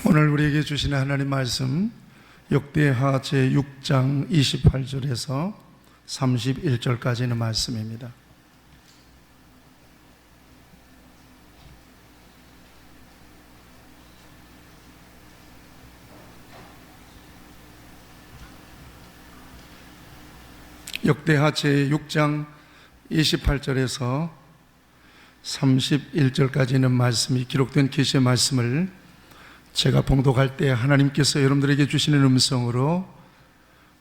오늘 우리에게 주시는 하나님 말씀 역대하 제6장 28절에서 31절까지는 말씀입니다. 역대하 제6장 28절에서 31절까지는 말씀이 기록된 계시의 말씀을 제가 봉독할 때 하나님께서 여러분들에게 주시는 음성으로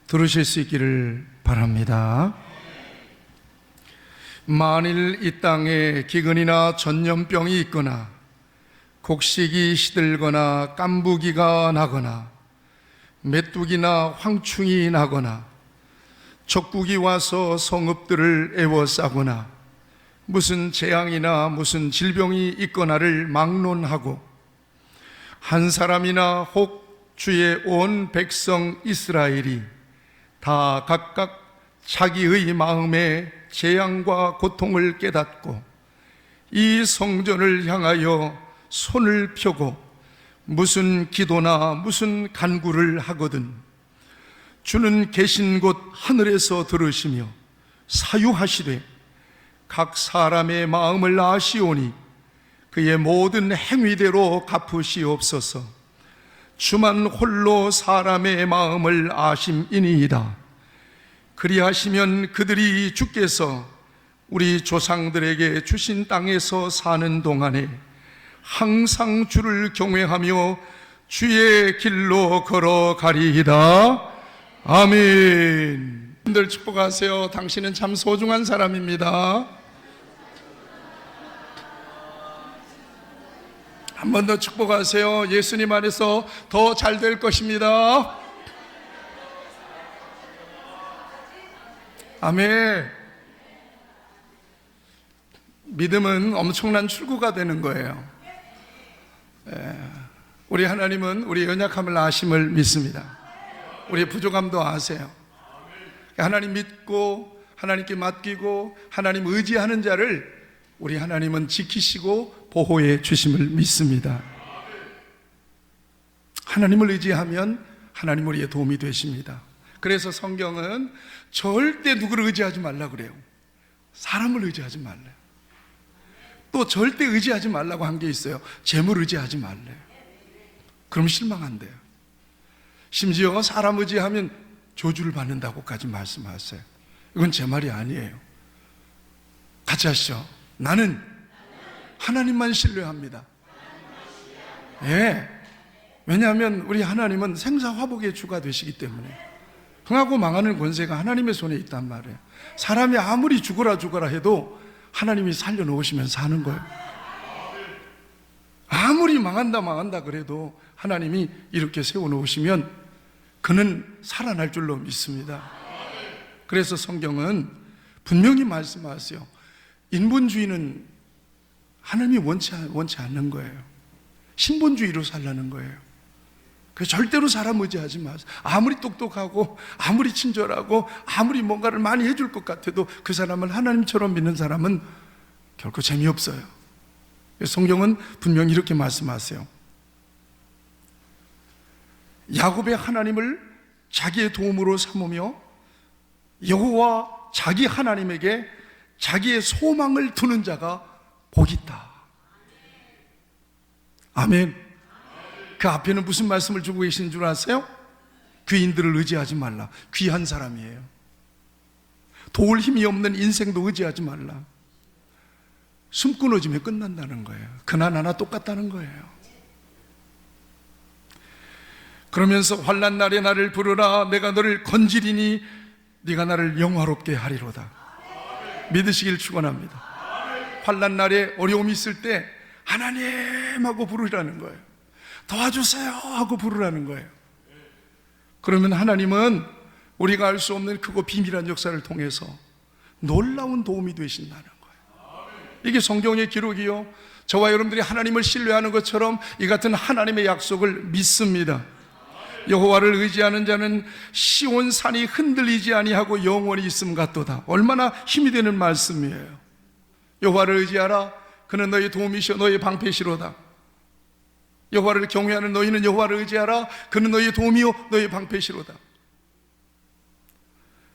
들으실 수 있기를 바랍니다. 만일 이 땅에 기근이나 전염병이 있거나 곡식이 시들거나 깐부기가 나거나 메뚜기나 황충이 나거나 적국이 와서 성읍들을 에워싸거나 무슨 재앙이나 무슨 질병이 있거나를 막론하고 한 사람이나 혹 주의 온 백성 이스라엘이 다 각각 자기의 마음에 재앙과 고통을 깨닫고 이 성전을 향하여 손을 펴고 무슨 기도나 무슨 간구를 하거든 주는 계신 곳 하늘에서 들으시며 사유하시되 각 사람의 마음을 아시오니 그의 모든 행위대로 갚으시옵소서. 주만 홀로 사람의 마음을 아심이니이다. 그리하시면 그들이 주께서 우리 조상들에게 주신 땅에서 사는 동안에 항상 주를 경외하며 주의 길로 걸어가리이다. 아멘. 여러분들 축복하세요. 당신은 참 소중한 사람입니다. 한 번 더 축복하세요. 예수님 안에서 더 잘 될 것입니다. 아멘. 믿음은 엄청난 출구가 되는 거예요. 우리 하나님은 우리 연약함을 아심을 믿습니다. 우리의 부족함도 아세요. 하나님 믿고 하나님께 맡기고 하나님 의지하는 자를 우리 하나님은 지키시고 보호해 주심을 믿습니다. 하나님을 의지하면 하나님 우리의 도움이 되십니다. 그래서 성경은 절대 누구를 의지하지 말라고 그래요. 사람을 의지하지 말래요. 또 절대 의지하지 말라고 한 게 있어요. 재물 의지하지 말래요. 그럼 실망한대요. 심지어 사람 의지하면 저주를 받는다고까지 말씀하세요. 이건 제 말이 아니에요. 같이 하시죠. 나는 하나님만 신뢰합니다. 예. 왜냐하면 우리 하나님은 생사화복의 주가 되시기 때문에 흥하고 망하는 권세가 하나님의 손에 있단 말이에요. 사람이 아무리 죽어라 해도 하나님이 살려놓으시면 사는 거예요. 아무리 망한다 그래도 하나님이 이렇게 세워놓으시면 그는 살아날 줄로 믿습니다. 그래서 성경은 분명히 말씀하세요. 인본주의는 하나님이 원치 않는 거예요. 신본주의로 살라는 거예요. 그래서 절대로 사람 의지하지 마세요. 아무리 똑똑하고 아무리 친절하고 아무리 뭔가를 많이 해줄 것 같아도 그 사람을 하나님처럼 믿는 사람은 결코 재미없어요. 그래서 성경은 분명히 이렇게 말씀하세요. 야곱의 하나님을 자기의 도움으로 삼으며 여호와 자기 하나님에게 자기의 소망을 두는 자가 복이 있다. 아멘. 그 앞에는 무슨 말씀을 주고 계시는 줄 아세요? 귀인들을 의지하지 말라. 귀한 사람이에요. 도울 힘이 없는 인생도 의지하지 말라. 숨 끊어지면 끝난다는 거예요. 그나 나나 똑같다는 거예요. 그러면서 환난 날에 나를 부르라. 내가 너를 건지리니 네가 나를 영화롭게 하리로다. 믿으시길 축원합니다. 환난 날에 어려움이 있을 때 하나님 하고 부르라는 거예요. 도와주세요 하고 부르라는 거예요. 그러면 하나님은 우리가 알 수 없는 크고 비밀한 역사를 통해서 놀라운 도움이 되신다는 거예요. 이게 성경의 기록이요. 저와 여러분들이 하나님을 신뢰하는 것처럼 이 같은 하나님의 약속을 믿습니다. 여호와를 의지하는 자는 시온 산이 흔들리지 아니하고 영원히 있음 같도다. 얼마나 힘이 되는 말씀이에요. 여호와를 의지하라. 그는 너의 도움이시오 너의 방패시로다. 여호와를 경외하는 너희는 여호와를 의지하라. 그는 너희의 도움이요 너희의 방패시로다.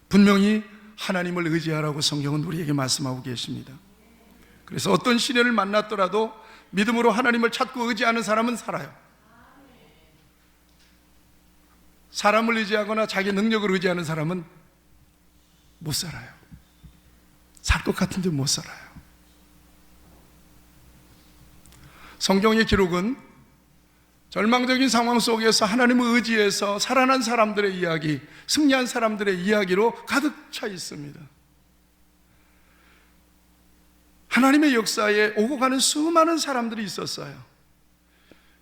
분명히 하나님을 의지하라고 성경은 우리에게 말씀하고 계십니다. 그래서 어떤 시련을 만났더라도 믿음으로 하나님을 찾고 의지하는 사람은 살아요. 사람을 의지하거나 자기 능력을 의지하는 사람은 못 살아요. 살 것 같은데 못 살아요. 성경의 기록은 절망적인 상황 속에서 하나님을 의지해서 살아난 사람들의 이야기, 승리한 사람들의 이야기로 가득 차 있습니다. 하나님의 역사에 오고 가는 수많은 사람들이 있었어요.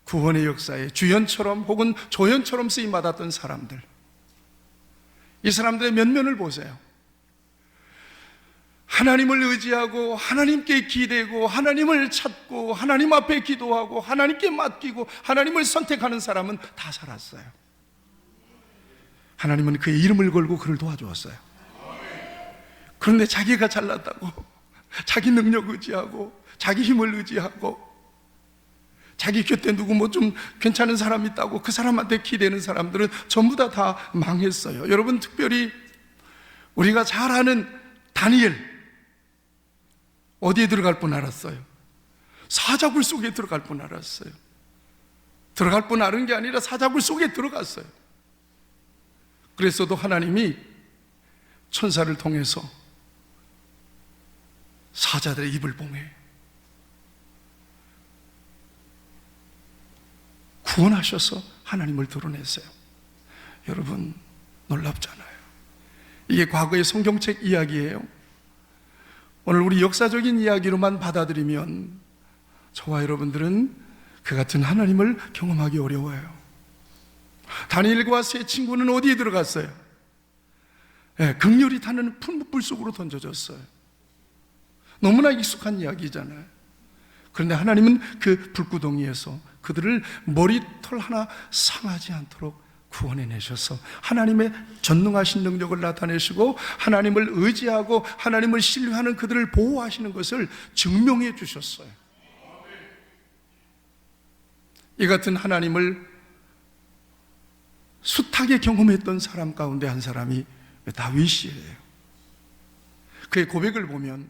구원의 역사에 주연처럼 혹은 조연처럼 쓰임받았던 사람들, 이 사람들의 면면을 보세요. 하나님을 의지하고 하나님께 기대고 하나님을 찾고 하나님 앞에 기도하고 하나님께 맡기고 하나님을 선택하는 사람은 다 살았어요. 하나님은 그의 이름을 걸고 그를 도와주었어요. 그런데 자기가 잘났다고 자기 능력 의지하고 자기 힘을 의지하고 자기 곁에 누구 뭐 좀 괜찮은 사람 있다고 그 사람한테 기대는 사람들은 전부 다 망했어요. 여러분, 특별히 우리가 잘 아는 다니엘, 어디에 들어갈 뻔 알았어요? 사자굴 속에 들어갈 뻔 알았어요. 들어갈 뻔 아는 게 아니라 사자굴 속에 들어갔어요. 그랬어도 하나님이 천사를 통해서 사자들의 입을 봉해 구원하셔서 하나님을 드러냈어요. 여러분, 놀랍잖아요. 이게 과거의 성경책 이야기예요. 오늘 우리 역사적인 이야기로만 받아들이면 저와 여러분들은 그 같은 하나님을 경험하기 어려워요. 다니엘과 세 친구는 어디에 들어갔어요? 극렬히 타는 풀무불 속으로 던져졌어요. 너무나 익숙한 이야기잖아요. 그런데 하나님은 그 불구덩이에서 그들을 머리털 하나 상하지 않도록 구원해내셔서 하나님의 전능하신 능력을 나타내시고 하나님을 의지하고 하나님을 신뢰하는 그들을 보호하시는 것을 증명해 주셨어요. 이 같은 하나님을 숱하게 경험했던 사람 가운데 한 사람이 다윗이에요. 그의 고백을 보면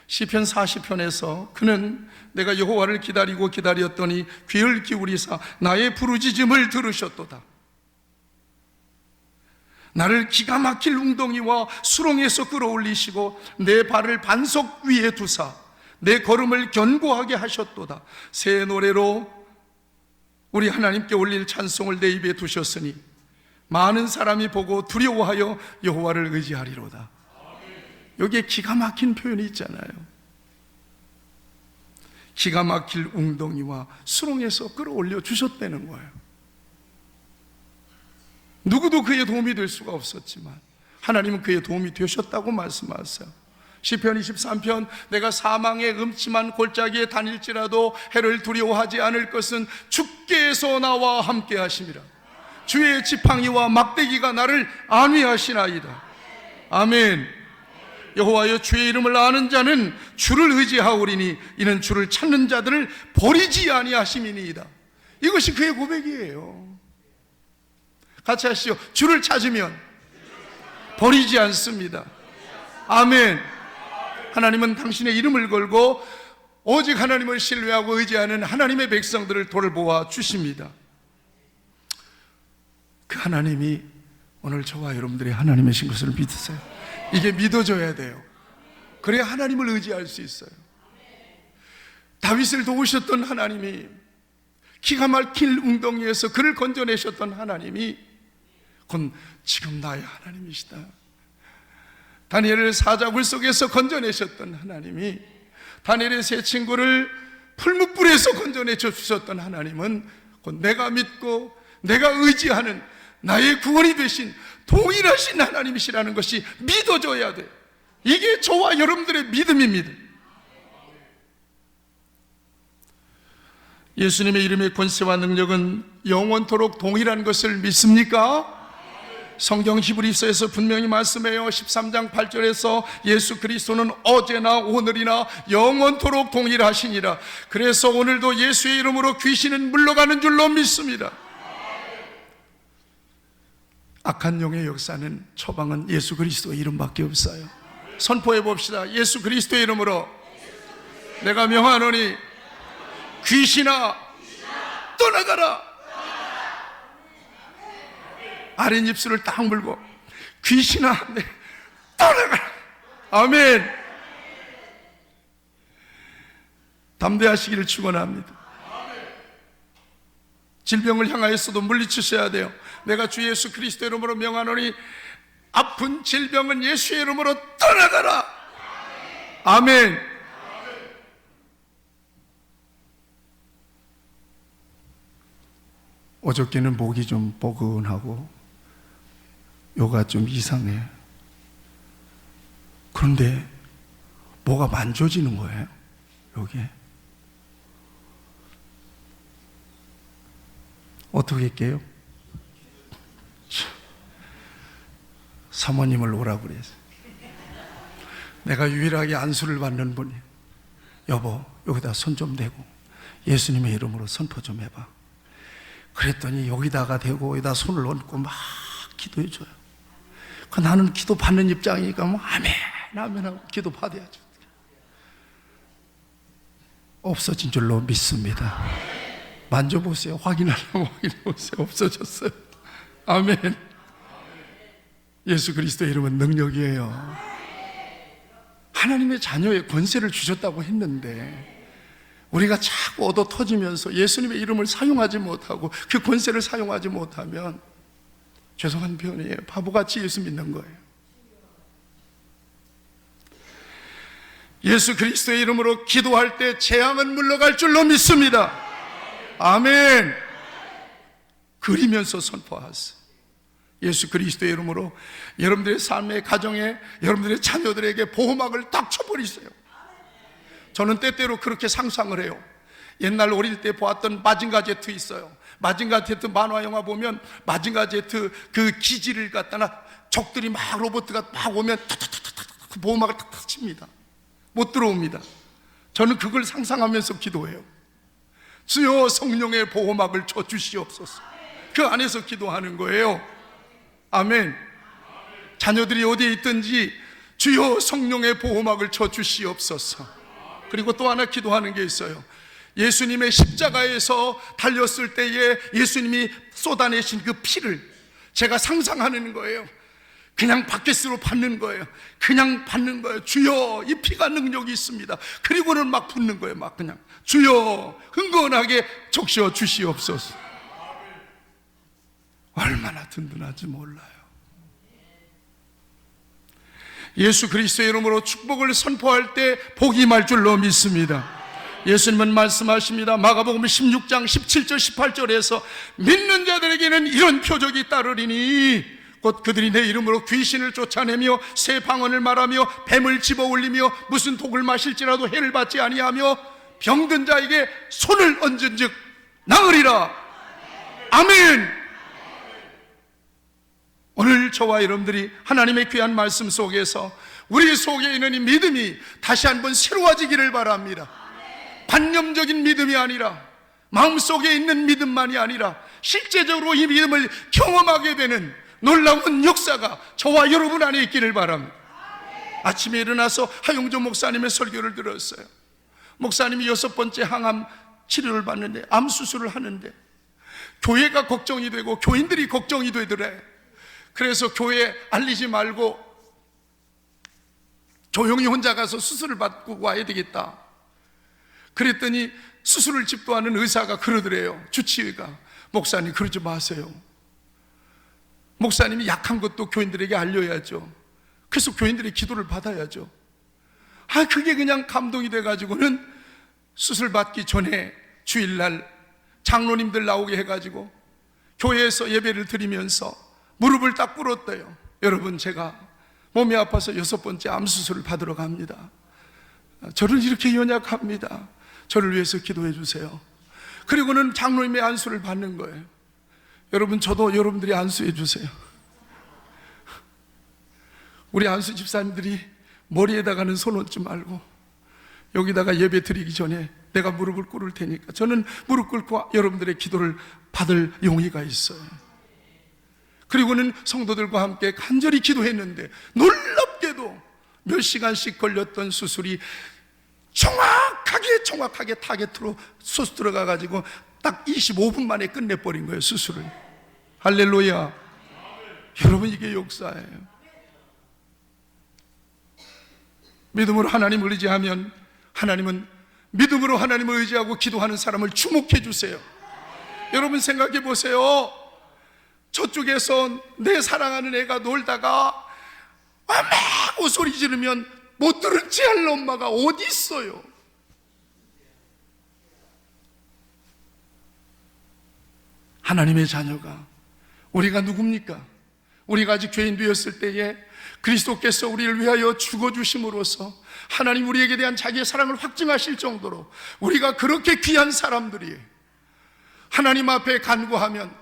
시편 40편에서 그는 내가 여호와를 기다리고 기다렸더니 귀를 기울이사 나의 부르짖음을 들으셨도다. 나를 기가 막힐 웅덩이와 수렁에서 끌어올리시고 내 발을 반석 위에 두사 내 걸음을 견고하게 하셨도다. 새 노래로 우리 하나님께 올릴 찬송을 내 입에 두셨으니 많은 사람이 보고 두려워하여 여호와를 의지하리로다. 여기에 기가 막힌 표현이 있잖아요. 기가 막힐 웅덩이와 수렁에서 끌어올려 주셨다는 거예요. 누구도 그의 도움이 될 수가 없었지만 하나님은 그의 도움이 되셨다고 말씀하세요. 시편 23편 내가 사망의 음침한 골짜기에 다닐지라도 해를 두려워하지 않을 것은 주께서 나와 함께 하심이라. 주의 지팡이와 막대기가 나를 안위하시나이다. 아멘. 여호와여, 주의 이름을 아는 자는 주를 의지하오리니 이는 주를 찾는 자들을 버리지 아니하심이니이다. 이것이 그의 고백이에요. 같이 하시죠. 주를 찾으면 버리지 않습니다. 아멘. 하나님은 당신의 이름을 걸고 오직 하나님을 신뢰하고 의지하는 하나님의 백성들을 돌보아 주십니다. 그 하나님이 오늘 저와 여러분들이 하나님이신 것을 믿으세요. 이게 믿어져야 돼요. 그래야 하나님을 의지할 수 있어요. 다윗을 도우셨던 하나님이, 기가 막힐 웅덩이에서 그를 건져내셨던 하나님이 곧 지금 나의 하나님이시다. 다니엘을 사자굴 속에서 건져내셨던 하나님이, 다니엘의 세 친구를 풀무불에서 건져내 주셨던 하나님은 곧 내가 믿고 내가 의지하는 나의 구원이 되신 동일하신 하나님이시라는 것이 믿어져야 돼. 이게 저와 여러분들의 믿음입니다. 예수님의 이름의 권세와 능력은 영원토록 동일한 것을 믿습니까? 성경 히브리서에서 분명히 말씀해요. 13장 8절에서 예수 그리스도는 어제나 오늘이나 영원토록 동일하시니라. 그래서 오늘도 예수의 이름으로 귀신은 물러가는 줄로 믿습니다. 악한 영의 역사는 처방은 예수 그리스도의 이름밖에 없어요. 선포해 봅시다. 예수 그리스도의 이름으로 내가 명하노니 귀신아 떠나가라. 아랫입술을 딱 물고 귀신아 떠나가라. 아멘. 담대하시기를 축원합니다. 질병을 향하여서도 물리치셔야 돼요. 내가 주 예수 그리스도 이름으로 명하노니 아픈 질병은 예수의 이름으로 떠나가라. 아멘. 어저께는 목이 좀 뻐근하고 요가 좀 이상해. 그런데 뭐가 만져지는 거예요, 여기에. 어떻게 할게요? 사모님을 오라고 그랬어요. 내가 유일하게 안수를 받는 분이, 여보 여기다 손 좀 대고 예수님의 이름으로 선포 좀 해봐. 그랬더니 여기다가 대고 여기다 손을 얹고 막 기도해 줘요. 나는 기도 받는 입장이니까 뭐 아멘 아멘 하고 기도 받아야죠. 없어진 줄로 믿습니다. 만져보세요. 확인하려고 확인해보세요. 없어졌어요. 아멘. 예수 그리스도의 이름은 능력이에요. 하나님의 자녀의 권세를 주셨다고 했는데 우리가 자꾸 얻어 터지면서 예수님의 이름을 사용하지 못하고 그 권세를 사용하지 못하면 죄송한 표현이에요. 바보같이 예수 믿는 거예요. 예수 그리스도의 이름으로 기도할 때 재앙은 물러갈 줄로 믿습니다. 아멘. 그리면서 선포하세요. 예수 그리스도의 이름으로 여러분들의 삶의 가정에 여러분들의 자녀들에게 보호막을 딱 쳐버리세요. 저는 때때로 그렇게 상상을 해요. 옛날 어릴 때 보았던 마징가 제트 있어요. 마징가 제트 만화 영화 보면 마징가 제트 그 기지를 갖다가 적들이 막 로봇가 막 오면 탁탁탁탁 그 보호막을 탁탁 칩니다. 못 들어옵니다. 저는 그걸 상상하면서 기도해요. 주여 성령의 보호막을 쳐 주시옵소서. 그 안에서 기도하는 거예요. 아멘. 자녀들이 어디에 있든지 주여 성령의 보호막을 쳐 주시옵소서. 그리고 또 하나 기도하는 게 있어요. 예수님의 십자가에서 달렸을 때에 예수님이 쏟아내신 그 피를 제가 상상하는 거예요. 그냥 바켓으로 받는 거예요. 그냥 받는 거예요. 주여 이 피가 능력이 있습니다. 그리고는 막 붓는 거예요. 막 그냥 주여 흥건하게 적셔 주시옵소서. 얼마나 든든한지 몰라요. 예수 그리스도의 이름으로 축복을 선포할 때 복이 임할 줄로 믿습니다. 예수님은 말씀하십니다. 마가복음 16장 17절 18절에서 믿는 자들에게는 이런 표적이 따르리니 곧 그들이 내 이름으로 귀신을 쫓아내며 새 방언을 말하며 뱀을 집어 올리며 무슨 독을 마실지라도 해를 받지 아니하며 병든 자에게 손을 얹은 즉 나으리라. 아멘. 오늘 저와 여러분들이 하나님의 귀한 말씀 속에서 우리 속에 있는 이 믿음이 다시 한번 새로워지기를 바랍니다. 관념적인 믿음이 아니라 마음속에 있는 믿음만이 아니라 실제적으로 이 믿음을 경험하게 되는 놀라운 역사가 저와 여러분 안에 있기를 바랍니다. 아침에 일어나서 하용조 목사님의 설교를 들었어요. 목사님이 6번째 항암 치료를 받는데 암 수술을 하는데 교회가 걱정이 되고 교인들이 걱정이 되더래. 그래서 교회에 알리지 말고 조용히 혼자 가서 수술을 받고 와야 되겠다. 그랬더니 수술을 집도하는 의사가 그러더래요. 주치의가 목사님 그러지 마세요. 목사님이 약한 것도 교인들에게 알려야죠. 그래서 교인들이 기도를 받아야죠. 그게 그냥 감동이 돼가지고는 수술 받기 전에 주일날 장로님들 나오게 해가지고 교회에서 예배를 드리면서 무릎을 딱 꿇었대요. 여러분 제가 몸이 아파서 6번째 암수술을 받으러 갑니다. 저를 이렇게 연약합니다. 저를 위해서 기도해 주세요. 그리고는 장로님의 안수를 받는 거예요. 여러분 저도 여러분들이 안수해 주세요. 우리 안수 집사님들이 머리에다가는 손 얹지 말고 여기다가 예배 드리기 전에 내가 무릎을 꿇을 테니까 저는 무릎 꿇고 여러분들의 기도를 받을 용의가 있어요. 그리고는 성도들과 함께 간절히 기도했는데 놀랍게도 몇 시간씩 걸렸던 수술이 정확하게 타겟으로 쏙 들어가 가지고 딱 25분 만에 끝내버린 거예요, 수술을. 할렐루야. 여러분, 이게 역사예요. 믿음으로 하나님을 의지하면 하나님은 믿음으로 하나님을 의지하고 기도하는 사람을 주목해 주세요. 여러분 생각해 보세요. 저쪽에서 내 사랑하는 애가 놀다가 막 소리 지르면 못 들은 채 할 엄마가 어디 있어요? 하나님의 자녀가 우리가 누굽니까? 우리가 아직 죄인 되었을 때에 그리스도께서 우리를 위하여 죽어주심으로써 하나님 우리에게 대한 자기의 사랑을 확증하실 정도로 우리가 그렇게 귀한 사람들이 하나님 앞에 간구하면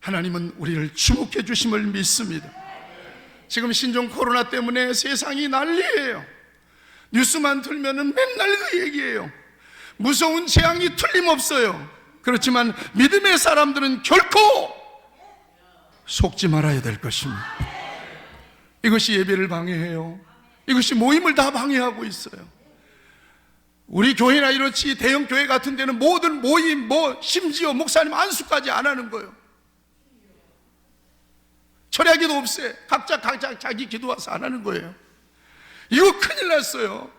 하나님은 우리를 주목해 주심을 믿습니다. 지금 신종 코로나 때문에 세상이 난리예요. 뉴스만 틀면은 맨날 그 얘기예요. 무서운 재앙이 틀림없어요. 그렇지만 믿음의 사람들은 결코 속지 말아야 될 것입니다. 이것이 예배를 방해해요. 이것이 모임을 다 방해하고 있어요. 우리 교회나 이렇지 대형 교회 같은 데는 모든 모임, 심지어 목사님 안수까지 안 하는 거예요. 철야기도 없애. 각자 자기 기도 와서 안 하는 거예요. 이거 큰일 났어요.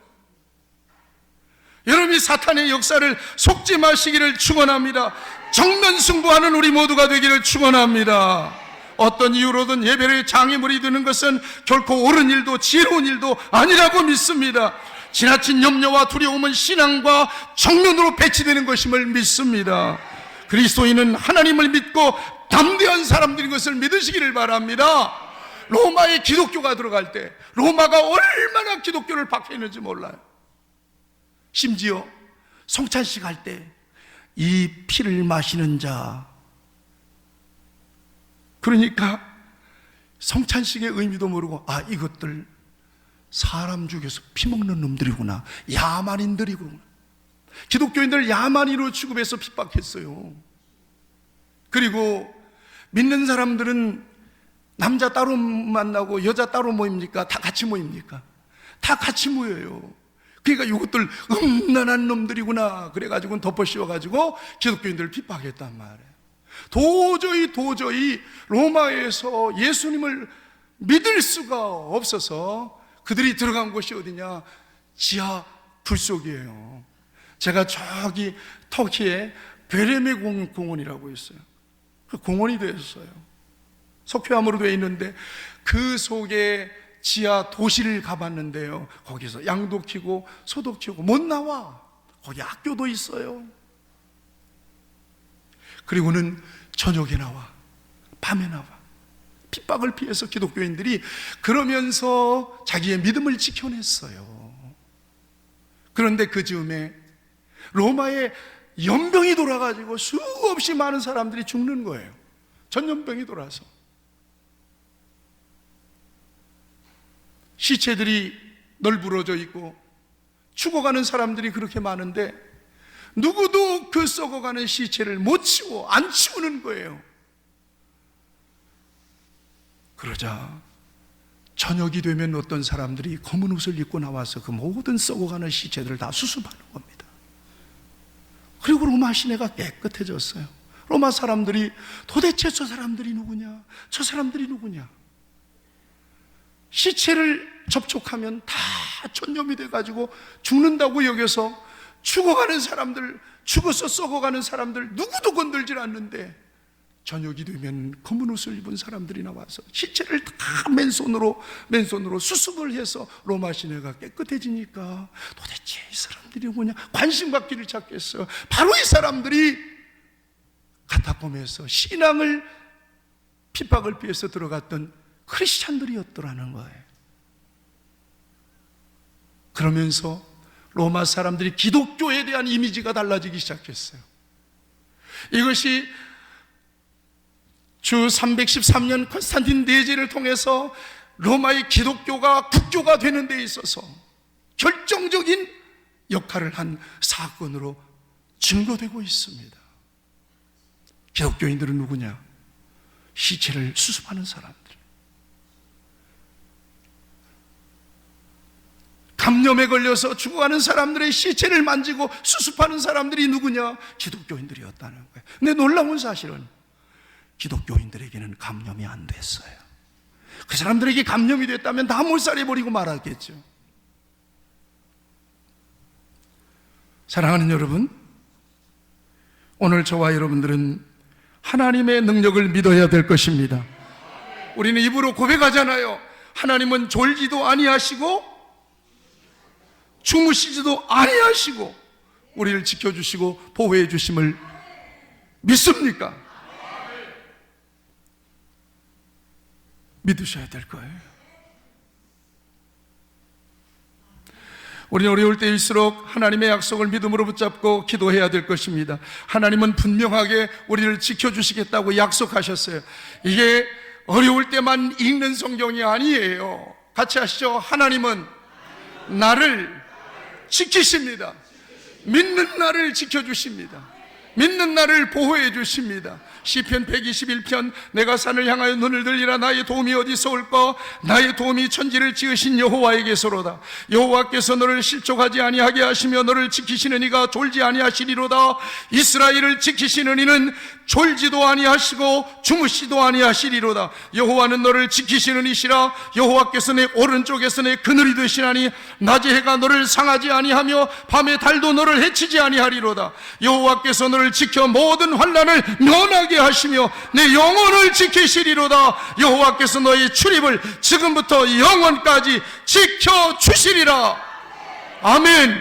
여러분이 사탄의 역사를 속지 마시기를 축원합니다. 정면 승부하는 우리 모두가 되기를 축원합니다. 어떤 이유로든 예배를 장애물이 되는 것은 결코 옳은 일도 지혜로운 일도 아니라고 믿습니다. 지나친 염려와 두려움은 신앙과 정면으로 배치되는 것임을 믿습니다. 그리스도인은 하나님을 믿고 담대한 사람들인 것을 믿으시기를 바랍니다. 로마에 기독교가 들어갈 때 로마가 얼마나 기독교를 박해했는지 몰라요. 심지어 성찬식 할 때 이 피를 마시는 자, 그러니까 성찬식의 의미도 모르고 이것들 사람 죽여서 피 먹는 놈들이구나, 야만인들이구나. 기독교인들 야만인으로 취급해서 핍박했어요. 그리고 믿는 사람들은 남자 따로 만나고 여자 따로 모입니까? 다 같이 모입니까? 다 같이 모여요. 그러니까 이것들 음란한 놈들이구나 그래가지고 덮어 씌워가지고 기독교인들을 핍박했단 말이에요. 도저히 로마에서 예수님을 믿을 수가 없어서 그들이 들어간 곳이 어디냐? 지하 불속이에요. 제가 저기 터키에 베레메 공원이라고 있어요. 그 공원이 되었어요. 석회암으로 되어 있는데 그 속에 지하 도시를 가봤는데요, 거기서 양도 키고 소도 키우고 못 나와. 거기 학교도 있어요. 그리고는 저녁에 나와, 밤에 나와. 핍박을 피해서 기독교인들이 그러면서 자기의 믿음을 지켜냈어요. 그런데 그 즈음에 로마에 연병이 돌아가지고 수없이 많은 사람들이 죽는 거예요. 전염병이 돌아서 시체들이 널브러져 있고 죽어가는 사람들이 그렇게 많은데 누구도 그 썩어가는 시체를 못 치워, 안 치우는 거예요. 그러자 저녁이 되면 어떤 사람들이 검은 옷을 입고 나와서 그 모든 썩어가는 시체들을 다 수습하는 겁니다. 그리고 로마 시내가 깨끗해졌어요. 로마 사람들이 도대체 저 사람들이 누구냐? 저 사람들이 누구냐? 시체를 접촉하면 다 전염이 돼가지고 죽는다고 여겨서 죽어가는 사람들, 죽어서 썩어가는 사람들 누구도 건들질 않는데 저녁이 되면 검은 옷을 입은 사람들이 나와서 시체를 다 맨손으로 수습을 해서 로마 시내가 깨끗해지니까 도대체 이 사람들이 뭐냐? 관심 갖기를 찾겠어요. 바로 이 사람들이 카타콤에서 신앙을 핍박을 피해서 들어갔던 크리스찬들이었더라는 거예요. 그러면서 로마 사람들이 기독교에 대한 이미지가 달라지기 시작했어요. 이것이 주 313년 콘스탄틴 내제를 통해서 로마의 기독교가 국교가 되는 데 있어서 결정적인 역할을 한 사건으로 증거되고 있습니다. 기독교인들은 누구냐? 시체를 수습하는 사람들, 감염에 걸려서 죽어가는 사람들의 시체를 만지고 수습하는 사람들이 누구냐? 기독교인들이었다는 거예요. 근데 놀라운 사실은 기독교인들에게는 감염이 안 됐어요. 그 사람들에게 감염이 됐다면 다 몰살해버리고 말았겠죠. 사랑하는 여러분, 오늘 저와 여러분들은 하나님의 능력을 믿어야 될 것입니다. 우리는 입으로 고백하잖아요. 하나님은 졸지도 아니하시고 주무시지도 아니하시고 우리를 지켜주시고 보호해 주심을 믿습니까? 믿으셔야 될 거예요. 우리는 어려울 때일수록 하나님의 약속을 믿음으로 붙잡고 기도해야 될 것입니다. 하나님은 분명하게 우리를 지켜주시겠다고 약속하셨어요. 이게 어려울 때만 읽는 성경이 아니에요. 같이 하시죠. 하나님은 나를 지키십니다. 믿는 나를 지켜주십니다. 믿는 나를 보호해 주십니다. 시편 121편 내가 산을 향하여 눈을 들리라. 나의 도움이 어디서 올까? 나의 도움이 천지를 지으신 여호와에게서로다. 여호와께서 너를 실족하지 아니하게 하시며 너를 지키시는 이가 졸지 아니하시리로다. 이스라엘을 지키시는 이는 졸지도 아니하시고 주무시도 아니하시리로다. 여호와는 너를 지키시는 이시라. 여호와께서 내 오른쪽에서 내 그늘이 되시나니 낮의 해가 너를 상하지 아니하며 밤의 달도 너를 해치지 아니하리로다. 여호와께서 너를 지켜 모든 환난을 면하게 하시며 내 영혼을 지키시리로다. 여호와께서 너의 출입을 지금부터 영원까지 지켜주시리라. 아멘.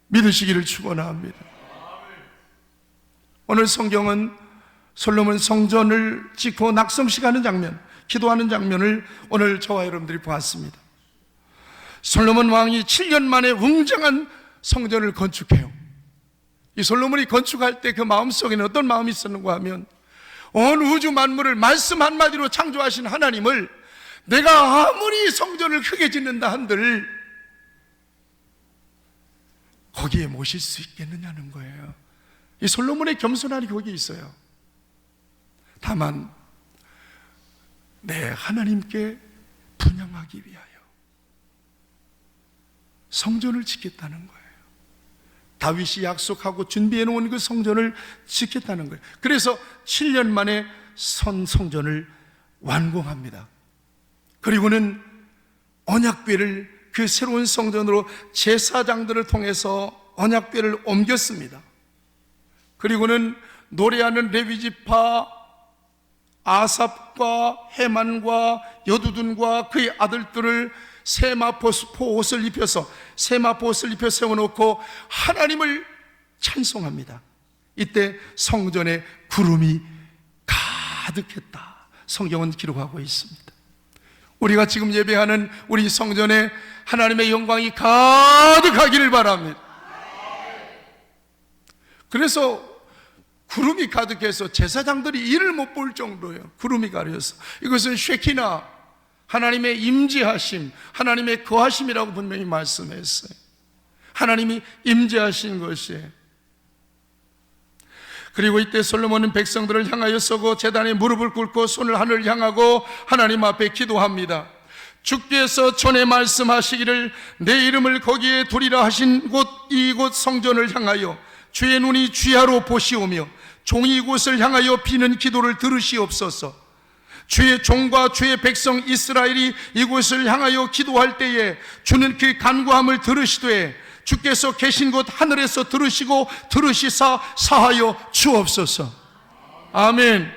믿으시기를 축원합니다. 오늘 성경은 솔로몬 성전을 짓고 낙성식하는 장면, 기도하는 장면을 오늘 저와 여러분들이 보았습니다. 솔로몬 왕이 7년 만에 웅장한 성전을 건축해요. 이 솔로몬이 건축할 때 그 마음속에는 어떤 마음이 있었는가 하면 온 우주 만물을 말씀 한마디로 창조하신 하나님을 내가 아무리 성전을 크게 짓는다 한들 거기에 모실 수 있겠느냐는 거예요. 이 솔로몬의 겸손함이 거기에 있어요. 다만 내 하나님께 분향하기 위하여 성전을 짓겠다는 거예요. 다윗이 약속하고 준비해 놓은 그 성전을 짓겠다는 거예요. 그래서 7년 만에 성전을 완공합니다. 그리고는 언약궤를 그 새로운 성전으로 제사장들을 통해서 언약궤를 옮겼습니다. 그리고는 노래하는 레위지파 아삽과 헤만과 여두둔과 그의 아들들을 세마포 옷을 입혀서 세워놓고 하나님을 찬송합니다. 이때 성전에 구름이 가득했다. 성경은 기록하고 있습니다. 우리가 지금 예배하는 우리 성전에 하나님의 영광이 가득하기를 바랍니다. 그래서 구름이 가득해서 제사장들이 일을 못 볼 정도예요. 구름이 가려서. 이것은 쉐키나, 하나님의 임재하심, 하나님의 거하심이라고 분명히 말씀했어요. 하나님이 임재하신 것이에요. 그리고 이때 솔로몬은 백성들을 향하여 서고 제단에 무릎을 꿇고 손을 하늘을 향하고 하나님 앞에 기도합니다. 주께서 전에 말씀하시기를 내 이름을 거기에 두리라 하신 곳 이곳 성전을 향하여 주의 눈이 주야로 보시오며 종이 이곳을 향하여 비는 기도를 들으시옵소서. 주의 종과 주의 백성 이스라엘이 이곳을 향하여 기도할 때에 주는 그 간구함을 들으시되 주께서 계신 곳 하늘에서 들으시고 들으시사 사하여 주옵소서. 아멘.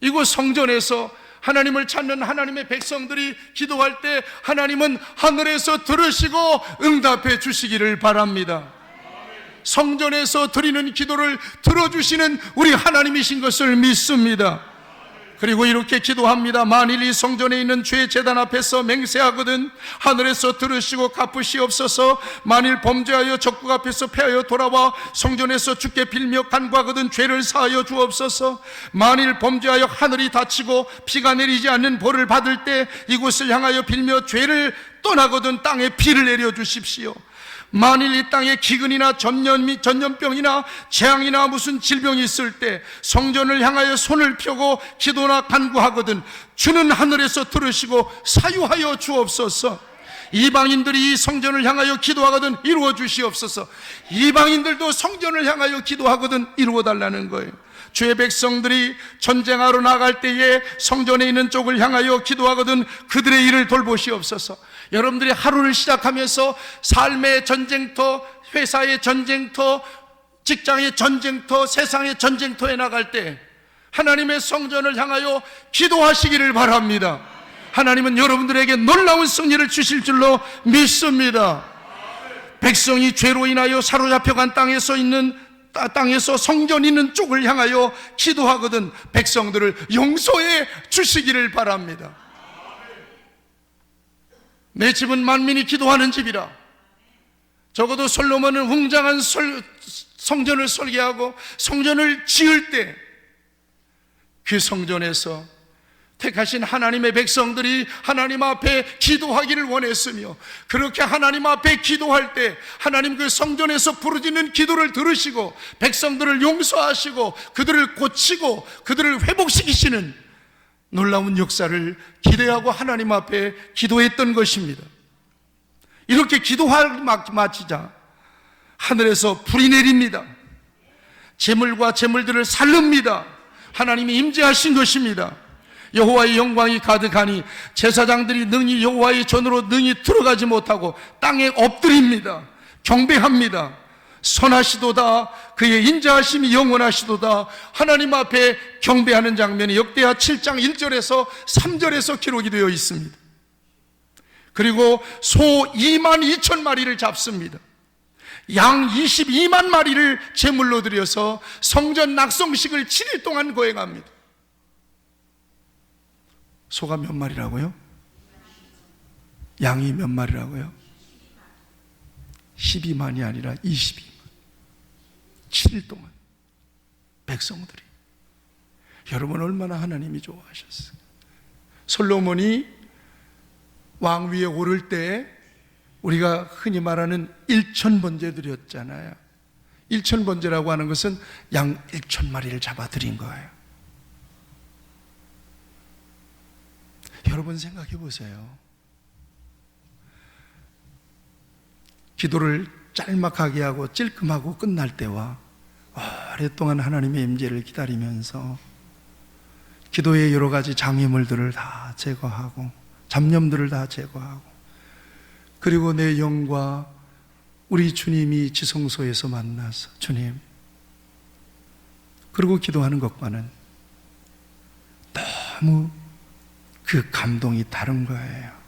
이곳 성전에서 하나님을 찾는 하나님의 백성들이 기도할 때 하나님은 하늘에서 들으시고 응답해 주시기를 바랍니다. 성전에서 드리는 기도를 들어주시는 우리 하나님이신 것을 믿습니다. 그리고 이렇게 기도합니다. 만일 이 성전에 있는 주의 제단 앞에서 맹세하거든 하늘에서 들으시고 갚으시옵소서. 만일 범죄하여 적국 앞에서 패하여 돌아와 성전에서 주께 빌며 간구하거든 죄를 사하여 주옵소서. 만일 범죄하여 하늘이 닫히고 비가 내리지 않는 벌을 받을 때 이곳을 향하여 빌며 죄를 떠나거든 땅에 비를 내려 주십시오. 만일 이 땅에 기근이나 전염병이나 재앙이나 무슨 질병이 있을 때 성전을 향하여 손을 펴고 기도나 간구하거든 주는 하늘에서 들으시고 사유하여 주옵소서. 이방인들이 이 성전을 향하여 기도하거든 이루어 주시옵소서. 이방인들도 성전을 향하여 기도하거든 이루어 달라는 거예요. 주의 백성들이 전쟁하러 나갈 때에 성전에 있는 쪽을 향하여 기도하거든 그들의 일을 돌보시옵소서. 여러분들이 하루를 시작하면서 삶의 전쟁터, 회사의 전쟁터, 직장의 전쟁터, 세상의 전쟁터에 나갈 때 하나님의 성전을 향하여 기도하시기를 바랍니다. 하나님은 여러분들에게 놀라운 승리를 주실 줄로 믿습니다. 백성이 죄로 인하여 사로잡혀간 땅에서 성전 있는 쪽을 향하여 기도하거든 백성들을 용서해 주시기를 바랍니다. 내 집은 만민이 기도하는 집이라. 적어도 솔로몬은 웅장한 성전을 설계하고 성전을 지을 때 그 성전에서 택하신 하나님의 백성들이 하나님 앞에 기도하기를 원했으며 그렇게 하나님 앞에 기도할 때 하나님 그 성전에서 부르짖는 기도를 들으시고 백성들을 용서하시고 그들을 고치고 그들을 회복시키시는 놀라운 역사를 기대하고 하나님 앞에 기도했던 것입니다. 이렇게 기도할 마치자 하늘에서 불이 내립니다. 재물과 재물들을 살릅니다. 하나님이 임재하신 것입니다. 여호와의 영광이 가득하니 제사장들이 능히 여호와의 전으로 능히 들어가지 못하고 땅에 엎드립니다. 경배합니다. 선하시도다. 그의 인자하심이 영원하시도다. 하나님 앞에 경배하는 장면이 역대하 7장 1절에서 3절에서 기록이 되어 있습니다. 그리고 소 2만 2천 마리를 잡습니다. 양 22만 마리를 제물로 드려서 성전 낙성식을 7일 동안 거행합니다. 소가 몇 마리라고요? 양이 몇 마리라고요? 12만이 아니라 22만. 7일 동안 백성들이. 여러분 얼마나 하나님이 좋아하셨어요. 솔로몬이 왕 위에 오를 때 우리가 흔히 말하는 1,000번제 드렸잖아요. 1,000번제라고 하는 것은 양 1,000마리를 잡아드린 거예요. 여러분 생각해 보세요. 기도를 짤막하게 하고 찔끔하고 끝날 때와 오랫동안 하나님의 임재를 기다리면서 기도의 여러 가지 장애물들을 다 제거하고 잡념들을 다 제거하고 그리고 내 영과 우리 주님이 지성소에서 만나서 주님 그리고 기도하는 것과는 너무 그 감동이 다른 거예요.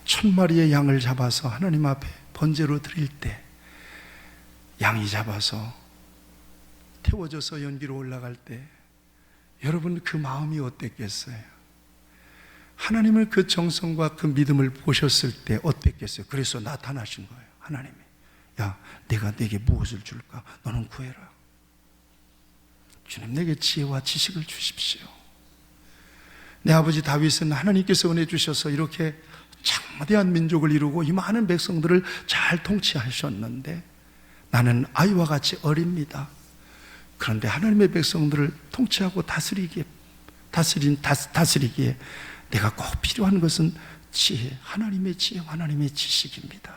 천마리의 양을 잡아서 하나님 앞에 번제로 드릴 때 양이 잡아서 태워져서 연기로 올라갈 때 여러분 그 마음이 어땠겠어요? 하나님을 그 정성과 그 믿음을 보셨을 때 어땠겠어요? 그래서 나타나신 거예요. 하나님이 야 내가 내게 무엇을 줄까? 너는 구해라. 주님 내게 지혜와 지식을 주십시오. 내 아버지 다윗은 하나님께서 은혜 주셔서 이렇게 장대한 민족을 이루고 이 많은 백성들을 잘 통치하셨는데 나는 아이와 같이 어립니다. 그런데 하나님의 백성들을 통치하고 다스리기에 내가 꼭 필요한 것은 지혜, 하나님의 지혜, 하나님의 지식입니다.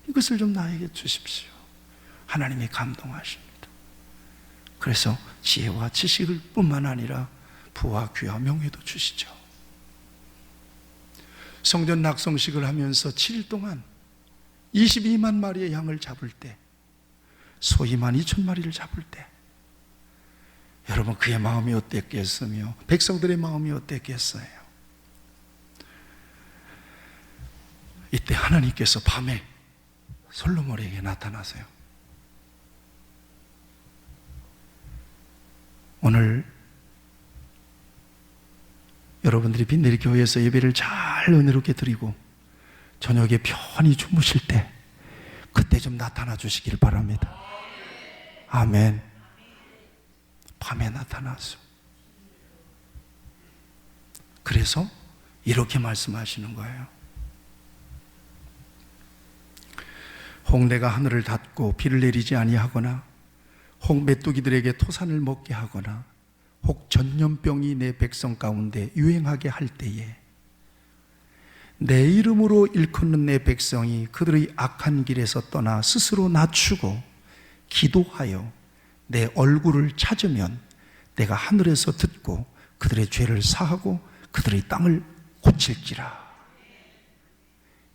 이것을 좀 나에게 주십시오. 하나님이 감동하십니다. 그래서 지혜와 지식을 뿐만 아니라 부와 귀와 명예도 주시죠. 성전 낙성식을 하면서 7일 동안 22만 마리의 양을 잡을 때, 소 2만 2천 마리를 잡을 때 여러분 그의 마음이 어땠겠으며 백성들의 마음이 어땠겠어요? 이때 하나님께서 밤에 솔로몬에게 나타나세요. 오늘 여러분들이 빈내리 교회에서 예배를 잘 은혜롭게 드리고 저녁에 편히 주무실 때 그때 좀 나타나 주시길 바랍니다. 아멘. 밤에 나타나서. 그래서 이렇게 말씀하시는 거예요. 혹 내가 하늘을 닫고 비를 내리지 아니하거나 혹 메뚜기들에게 토산을 먹게 하거나 혹 전염병이 내 백성 가운데 유행하게 할 때에 내 이름으로 일컫는 내 백성이 그들의 악한 길에서 떠나 스스로 낮추고 기도하여 내 얼굴을 찾으면 내가 하늘에서 듣고 그들의 죄를 사하고 그들의 땅을 고칠지라.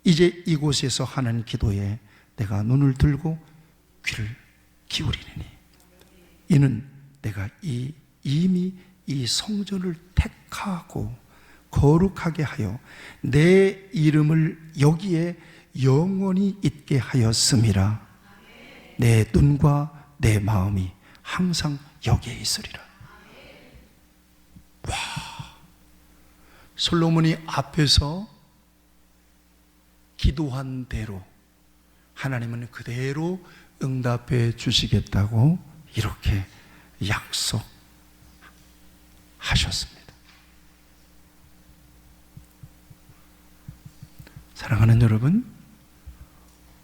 이제 이곳에서 하는 기도에 내가 눈을 들고 귀를 기울이리니 이는 내가 이미 이 성전을 택하고 거룩하게 하여 내 이름을 여기에 영원히 있게 하였음이라. 내 눈과 내 마음이 항상 여기에 있으리라. 와, 솔로몬이 앞에서 기도한 대로 하나님은 그대로 응답해 주시겠다고 이렇게 약속하셨습니다. 사랑하는 여러분,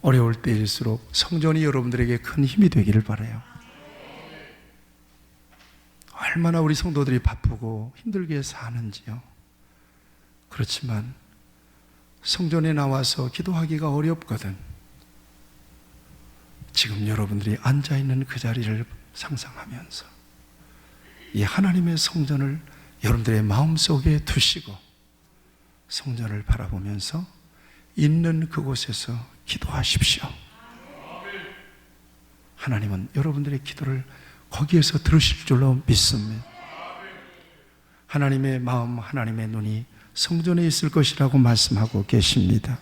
어려울 때일수록 성전이 여러분들에게 큰 힘이 되기를 바라요. 얼마나 우리 성도들이 바쁘고 힘들게 사는지요. 그렇지만 성전에 나와서 기도하기가 어렵거든. 지금 여러분들이 앉아있는 그 자리를 상상하면서 이 하나님의 성전을 여러분들의 마음속에 두시고 성전을 바라보면서 있는 그곳에서 기도하십시오. 하나님은 여러분들의 기도를 거기에서 들으실 줄로 믿습니다. 하나님의 마음, 하나님의 눈이 성전에 있을 것이라고 말씀하고 계십니다.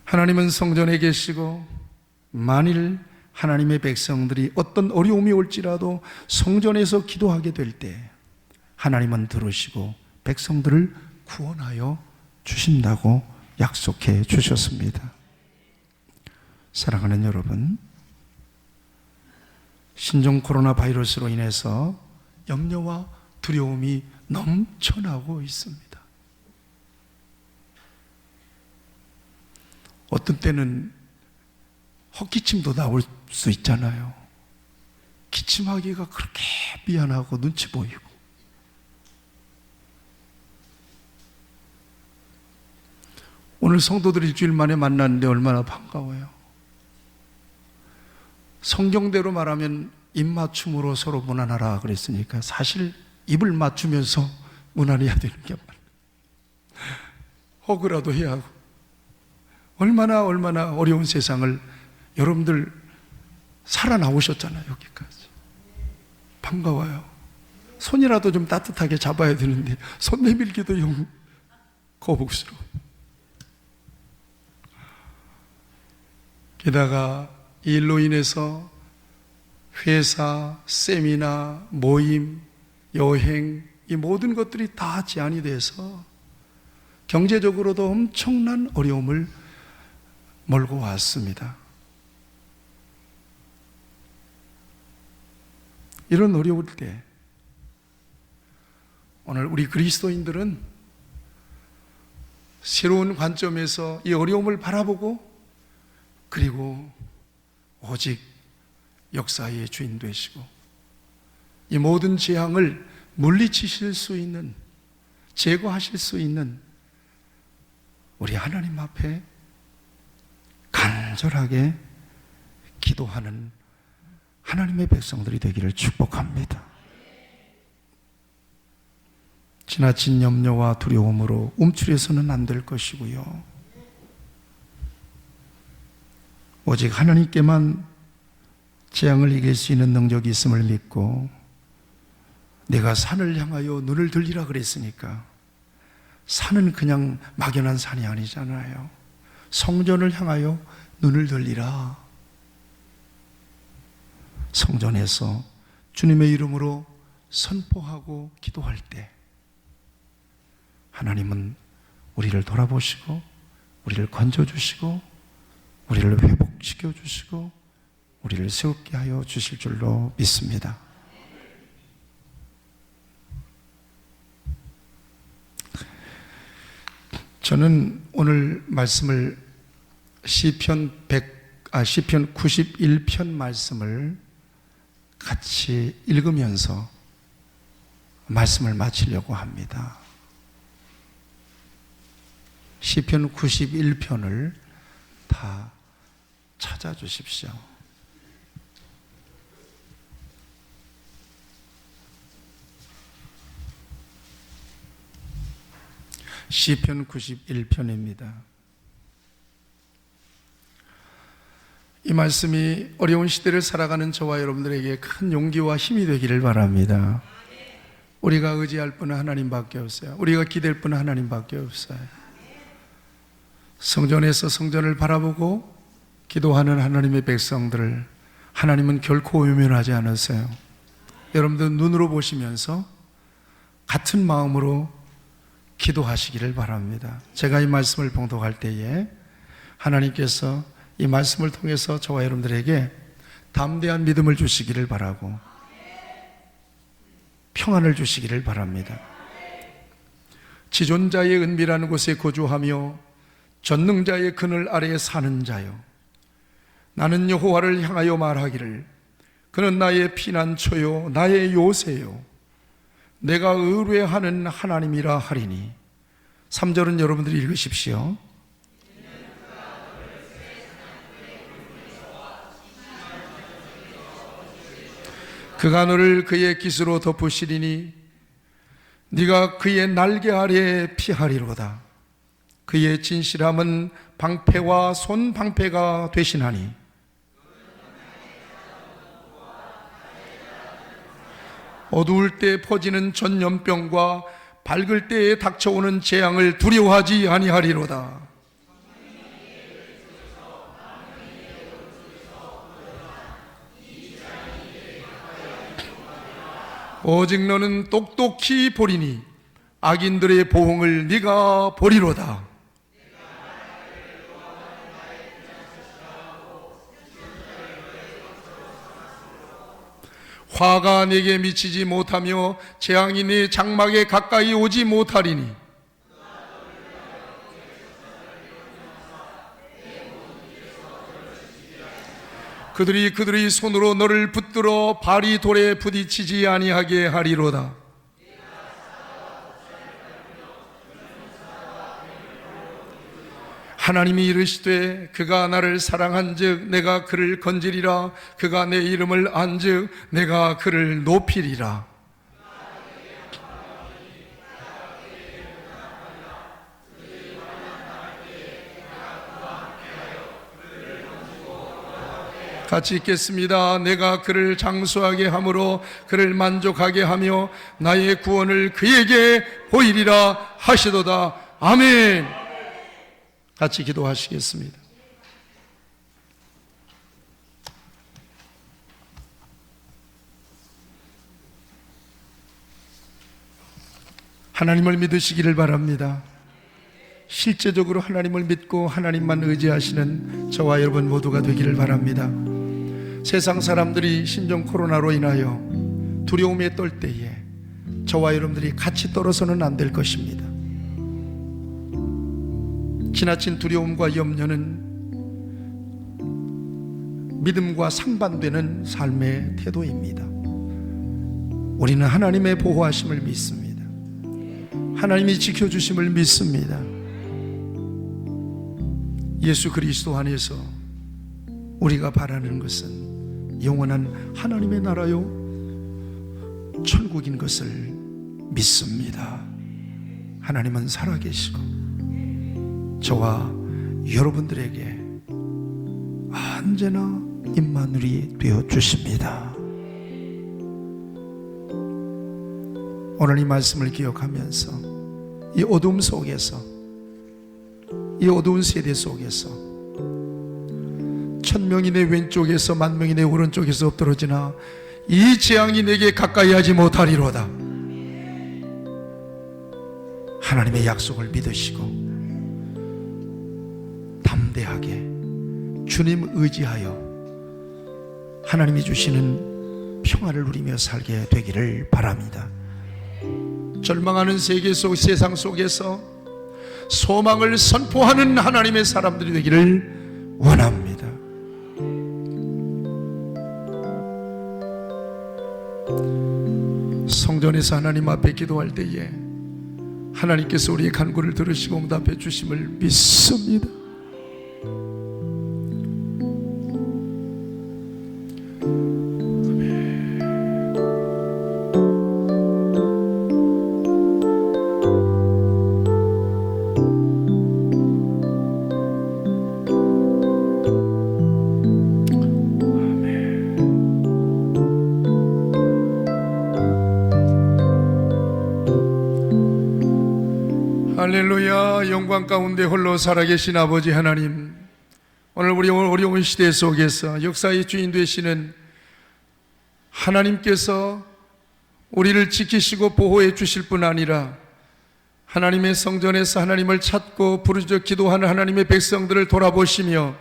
하나님은 성전에 계시고 만일 하나님의 백성들이 어떤 어려움이 올지라도 성전에서 기도하게 될 때 하나님은 들으시고 백성들을 구원하여 주신다고 약속해 주셨습니다. 사랑하는 여러분, 신종 코로나 바이러스로 인해서 염려와 두려움이 넘쳐나고 있습니다. 어떤 때는 헛기침도 나올 수 있잖아요. 기침하기가 그렇게 미안하고 눈치 보이고. 오늘 성도들 일주일 만에 만났는데 얼마나 반가워요. 성경대로 말하면 입맞춤으로 서로 무난하라 그랬으니까 사실 입을 맞추면서 무난해야 되는 게 말이에요. 허그라도 해야 하고. 얼마나 어려운 세상을 여러분들 살아나오셨잖아요. 여기까지 반가워요. 손이라도 좀 따뜻하게 잡아야 되는데 손 내밀기도 영 거북스러워. 게다가 이 일로 인해서 회사, 세미나, 모임, 여행 이 모든 것들이 다 제한이 돼서 경제적으로도 엄청난 어려움을 몰고 왔습니다. 이런 어려울 때 오늘 우리 그리스도인들은 새로운 관점에서 이 어려움을 바라보고 그리고 오직 역사의 주인 되시고 이 모든 재앙을 물리치실 수 있는, 제거하실 수 있는 우리 하나님 앞에 간절하게 기도하는 하나님의 백성들이 되기를 축복합니다. 지나친 염려와 두려움으로 움츠려서는 안 될 것이고요. 오직 하나님께만 재앙을 이길 수 있는 능력이 있음을 믿고 내가 산을 향하여 눈을 들리라 그랬으니까 산은 그냥 막연한 산이 아니잖아요. 성전을 향하여 눈을 들리라. 성전에서 주님의 이름으로 선포하고 기도할 때 하나님은 우리를 돌아보시고 우리를 건져주시고 우리를 회복시켜 주시고 우리를 세우게 하여 주실 줄로 믿습니다. 저는 오늘 말씀을 시편 91편 말씀을 같이 읽으면서 말씀을 마치려고 합니다. 시편 91편을 다 찾아주십시오. 시편 91편입니다. 이 말씀이 어려운 시대를 살아가는 저와 여러분들에게 큰 용기와 힘이 되기를 바랍니다. 우리가 의지할 분은 하나님밖에 없어요. 우리가 기댈 분은 하나님밖에 없어요. 성전에서 성전을 바라보고 기도하는 하나님의 백성들을 하나님은 결코 외면하지 않으세요. 여러분들 눈으로 보시면서 같은 마음으로 기도하시기를 바랍니다. 제가 이 말씀을 봉독할 때에 하나님께서 이 말씀을 통해서 저와 여러분들에게 담대한 믿음을 주시기를 바라고 평안을 주시기를 바랍니다. 지존자의 은밀한 곳에 거주하며 전능자의 그늘 아래에 사는 자여, 나는 여호와를 향하여 말하기를 그는 나의 피난처요 나의 요새요 내가 의뢰하는 하나님이라 하리니. 3절은 여러분들이 읽으십시오. 그가 너를 그의 깃으로 덮으시리니 네가 그의 날개 아래에 피하리로다. 그의 진실함은 방패와 손방패가 되시나니 어두울 때 퍼지는 전염병과 밝을 때에 닥쳐오는 재앙을 두려워하지 아니하리로다. 오직 너는 똑똑히 보리니 악인들의 보응을 네가 보리로다. 화가 네게 미치지 못하며 재앙이 네 장막에 가까이 오지 못하리니 그들이 손으로 너를 붙들어 발이 돌에 부딪히지 아니하게 하리로다. 하나님이 이르시되 그가 나를 사랑한즉 내가 그를 건지리라. 그가 내 이름을 안즉 내가 그를 높이리라. 같이 읽겠습니다. 내가 그를 장수하게 함으로 그를 만족하게 하며 나의 구원을 그에게 보이리라 하시도다. 아멘. 같이 기도하시겠습니다. 하나님을 믿으시기를 바랍니다. 실제적으로 하나님을 믿고 하나님만 의지하시는 저와 여러분 모두가 되기를 바랍니다. 세상 사람들이 신종 코로나로 인하여 두려움에 떨 때에 저와 여러분들이 같이 떨어서는 안 될 것입니다. 지나친 두려움과 염려는 믿음과 상반되는 삶의 태도입니다. 우리는 하나님의 보호하심을 믿습니다. 하나님이 지켜주심을 믿습니다. 예수 그리스도 안에서 우리가 바라는 것은 영원한 하나님의 나라요 천국인 것을 믿습니다. 하나님은 살아계시고 저와 여러분들에게 언제나 임마누엘이 되어 주십니다. 오늘 이 말씀을 기억하면서 이 어둠 속에서, 이 어두운 세대 속에서 1000명이 내 왼쪽에서 10,000명이 내 오른쪽에서 엎드러지나 이 재앙이 내게 가까이 하지 못하리로다. 하나님의 약속을 믿으시고 담대하게 주님 의지하여 하나님이 주시는 평안을 누리며 살게 되기를 바랍니다. 절망하는 세상 속에서 소망을 선포하는 하나님의 사람들이 되기를 원합니다. 성전에서 하나님 앞에 기도할 때에 하나님께서 우리의 간구를 들으시고 응답해 주심을 믿습니다. 할렐루야. 영광 가운데 홀로 살아계신 아버지 하나님, 오늘 우리 어려운 시대 속에서 역사의 주인 되시는 하나님께서 우리를 지키시고 보호해 주실 뿐 아니라 하나님의 성전에서 하나님을 찾고 부르짖어 기도하는 하나님의 백성들을 돌아보시며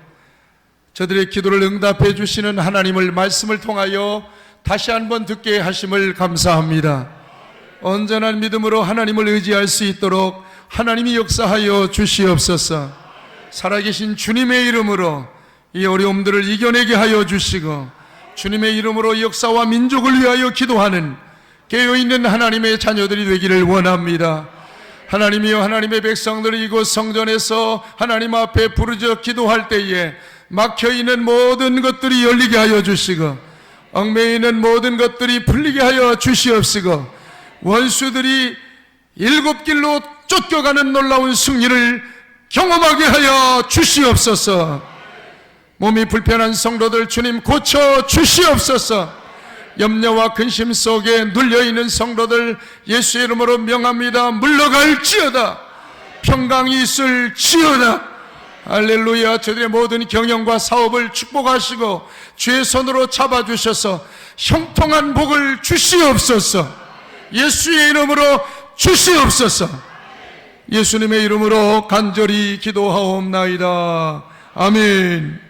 저들의 기도를 응답해 주시는 하나님을 말씀을 통하여 다시 한번 듣게 하심을 감사합니다. 온전한 믿음으로 하나님을 의지할 수 있도록 하나님이 역사하여 주시옵소서. 살아계신 주님의 이름으로 이 어려움들을 이겨내게 하여 주시고 주님의 이름으로 역사와 민족을 위하여 기도하는 깨어있는 하나님의 자녀들이 되기를 원합니다. 하나님이여, 하나님의 백성들이 이곳 성전에서 하나님 앞에 부르짖어 기도할 때에 막혀있는 모든 것들이 열리게 하여 주시고 얽매이는 모든 것들이 풀리게 하여 주시옵시고 원수들이 일곱 길로 쫓겨가는 놀라운 승리를 경험하게 하여 주시옵소서. 몸이 불편한 성도들 주님 고쳐 주시옵소서. 염려와 근심 속에 눌려있는 성도들 예수의 이름으로 명합니다. 물러갈지어다. 평강이 있을지어다. 할렐루야. 저들의 모든 경영과 사업을 축복하시고 주의 손으로 잡아주셔서 형통한 복을 주시옵소서. 예수의 이름으로 주시옵소서. 예수님의 이름으로 간절히 기도하옵나이다. 아멘.